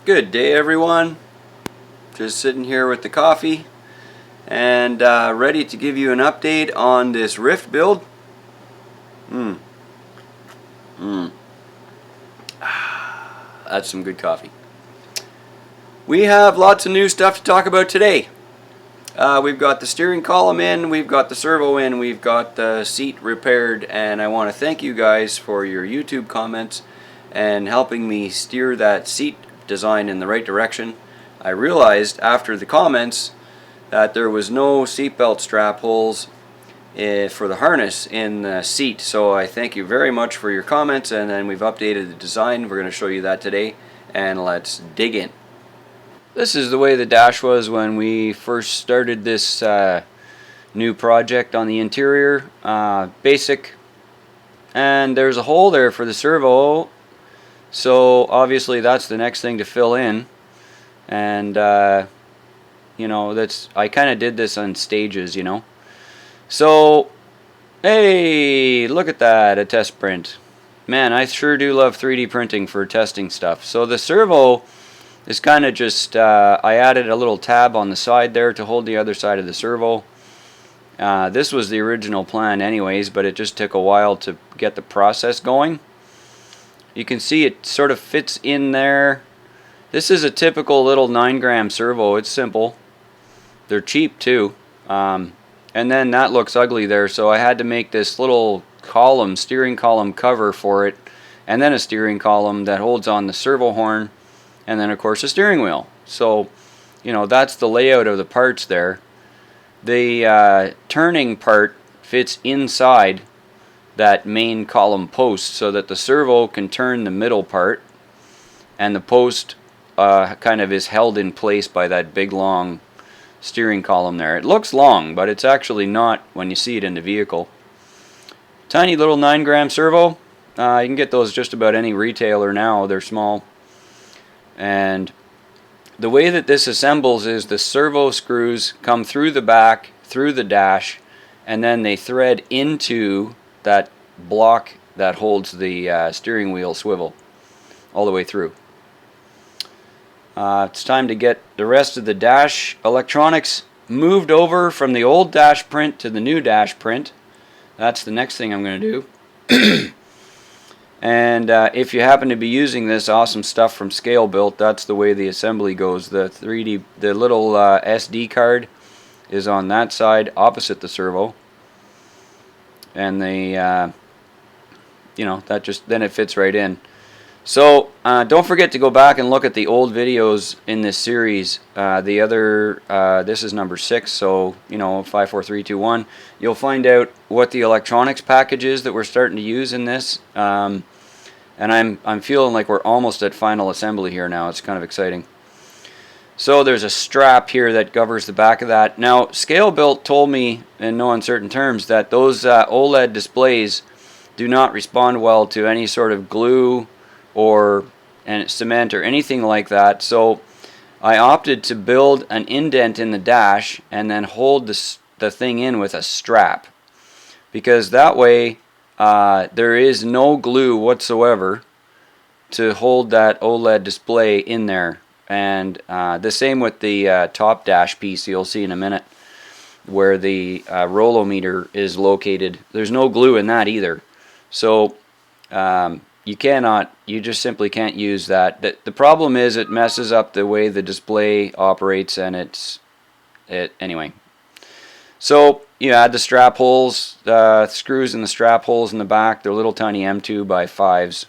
Good day, everyone. Just sitting here with the coffee and ready to give you an update on this Ryft build. That's some good coffee. We have lots of new stuff to talk about today. We've got the steering column in, we've got the servo in, we've got the seat repaired, and I want to thank you guys for your YouTube comments and helping me steer that seat design in the right direction. I realized after the comments that there was no seatbelt strap holes for the harness in the seat, so I thank you very much for your comments, and then we've updated the design. We're going to show you that today, and let's dig in. This is the way the dash was when we first started this new project on the interior. Basic, and there's a hole there for the servo, so obviously that's the next thing to fill in. And you know, I kind of did this on stages, you know. So hey, look at that, a test print. Man, I sure do love 3D printing for testing stuff. So the servo is kind of just I added a little tab on the side there to hold the other side of the servo. This was the original plan anyways, but it just took a while to get the process going. You can see it sort of fits in there. This is a typical little 9-gram servo. It's simple. They're cheap too. And then that looks ugly there, so I had to make this little column, steering column cover for it, and then a steering column that holds on the servo horn, and then of course a steering wheel. So, you know, that's the layout of the parts there. The turning part fits inside that main column post so that the servo can turn the middle part, and the post kind of is held in place by that big long steering column there. It looks long, but it's actually not when you see it in the vehicle. Tiny little 9-gram servo. You can get those just about any retailer now. They're small. And the way that this assembles is the servo screws come through the back, through the dash, and then they thread into that block that holds the steering wheel swivel all the way through. It's time to get the rest of the dash electronics moved over from the old dash print to the new dash print. That's the next thing I'm going to do. And if you happen to be using this awesome stuff from Scale Built, that's the way the assembly goes. The little SD card is on that side opposite the servo, and the you know, that just then it fits right in. So don't forget to go back and look at the old videos in this series. This is number 6, so you know, 5, 4, 3, 2, 1. You'll find out what the electronics package is that we're starting to use in this. And I'm feeling like we're almost at final assembly here now. It's kind of exciting. So there's a strap here that covers the back of that. Now, Scale Built told me in no uncertain terms that those OLED displays do not respond well to any sort of glue or cement or anything like that. So I opted to build an indent in the dash and then hold the thing in with a strap, because that way there is no glue whatsoever to hold that OLED display in there. And the same with the top dash piece you'll see in a minute, where the rollometer is located. There's no glue in that either. So you just simply can't use that. The problem is it messes up the way the display operates, and anyway. So you add the strap holes, screws in the strap holes in the back. They're little tiny M2 by 5s.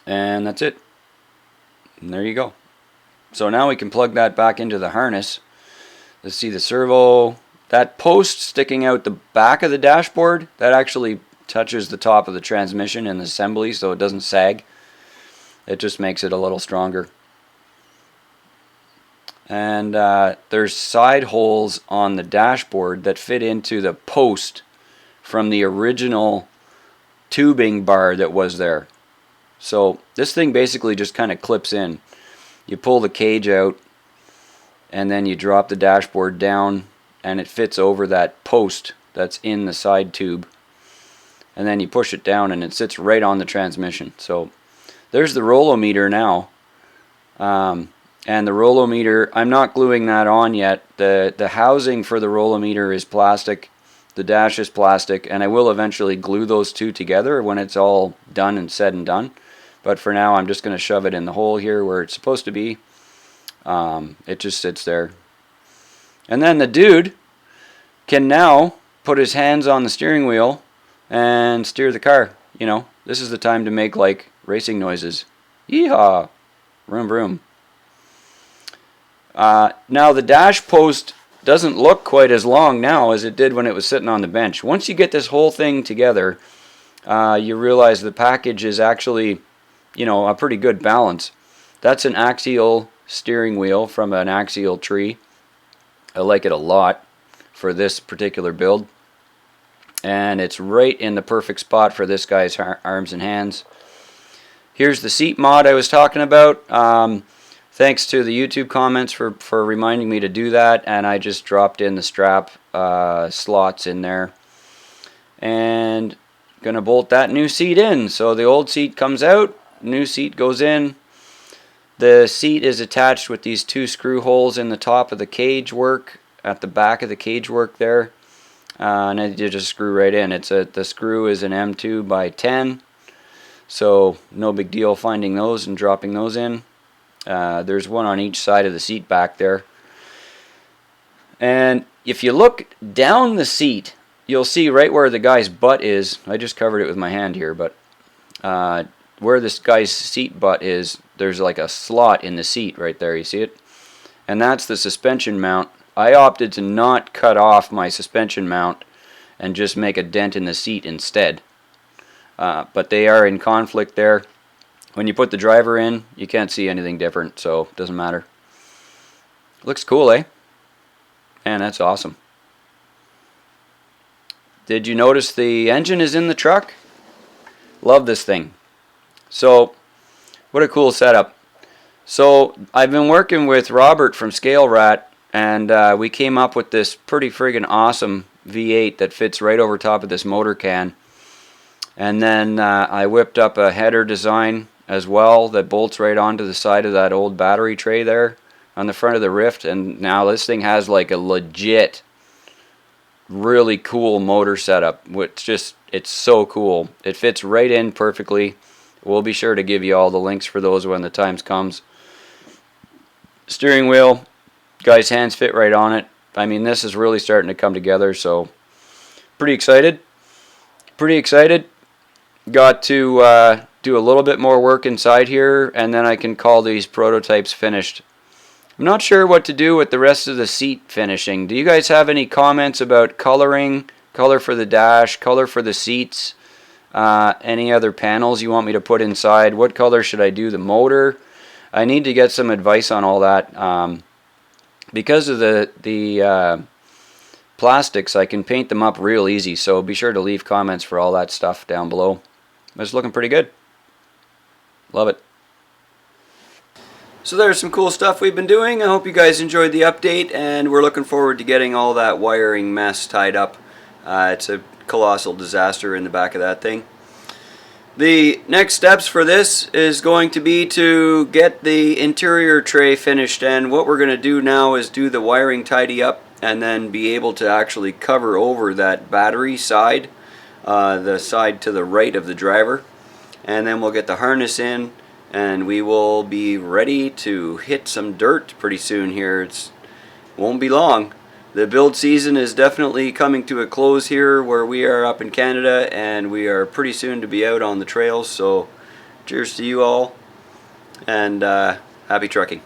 And that's it. And there you go. So now we can plug that back into the harness. Let's see the servo. That post sticking out the back of the dashboard, that actually touches the top of the transmission in the assembly, so it doesn't sag. It just makes it a little stronger. And there's side holes on the dashboard that fit into the post from the original tubing bar that was there. So this thing basically just kind of clips in. You pull the cage out, and then you drop the dashboard down, and it fits over that post that's in the side tube. And then you push it down, and it sits right on the transmission. So there's the rollometer now. And the rollometer, I'm not gluing that on yet. The housing for the rollometer is plastic. The dash is plastic, and I will eventually glue those two together when it's all done and said and done. But for now, I'm just going to shove it in the hole here where it's supposed to be. It just sits there. And then the dude can now put his hands on the steering wheel and steer the car. You know, this is the time to make like racing noises. Yeehaw! Vroom vroom. Now the dash post doesn't look quite as long now as it did when it was sitting on the bench. Once you get this whole thing together, you realize the package is actually, you know, a pretty good balance. That's an axial steering wheel from an axial tree. I like it a lot for this particular build. And it's right in the perfect spot for this guy's arms and hands. Here's the seat mod I was talking about. Thanks to the YouTube comments for reminding me to do that, and I just dropped in the strap slots in there. And gonna bolt that new seat in. So the old seat comes out, new seat goes in. The seat is attached with these two screw holes in the top of the cage work, at the back of the cage work there. And then you just screw right in. The screw is an M2 by 10, so no big deal finding those and dropping those in. There's one on each side of the seat back there. And if you look down the seat, you'll see right where the guy's butt is. I just covered it with my hand here, but where this guy's seat butt is, there's like a slot in the seat right there. You see it? And that's the suspension mount. I opted to not cut off my suspension mount and just make a dent in the seat instead. But they are in conflict there. When you put the driver in, you can't see anything different, so it doesn't matter. Looks cool, eh? Man, that's awesome. Did you notice the engine is in the truck? Love this thing. So, what a cool setup. So, I've been working with Robert from Scale Rat, and we came up with this pretty friggin' awesome V8 that fits right over top of this motor can. And then I whipped up a header design as well that bolts right onto the side of that old battery tray there on the front of the Ryft. And now this thing has like a legit, really cool motor setup. It's so cool. It fits right in perfectly. We'll be sure to give you all the links for those when the time comes. Steering wheel, guy's hands fit right on it. I mean, this is really starting to come together, so pretty excited. Pretty excited. Got to do a little bit more work inside here, and then I can call these prototypes finished. I'm not sure what to do with the rest of the seat finishing. Do you guys have any comments about coloring, color for the dash, color for the seats, any other panels you want me to put inside? What color should I do the motor? I need to get some advice on all that. Because of the plastics, I can paint them up real easy, so be sure to leave comments for all that stuff down below. It's looking pretty good. Love it. So there's some cool stuff we've been doing. I hope you guys enjoyed the update, and we're looking forward to getting all that wiring mess tied up. It's a colossal disaster in the back of that thing. The next steps for this is going to be to get the interior tray finished, and what we're going to do now is do the wiring tidy up and then be able to actually cover over that battery side, the side to the right of the driver, and then we'll get the harness in and we will be ready to hit some dirt pretty soon here. It won't be long. The build season is definitely coming to a close here where we are up in Canada, and we are pretty soon to be out on the trails. So cheers to you all, and happy trucking.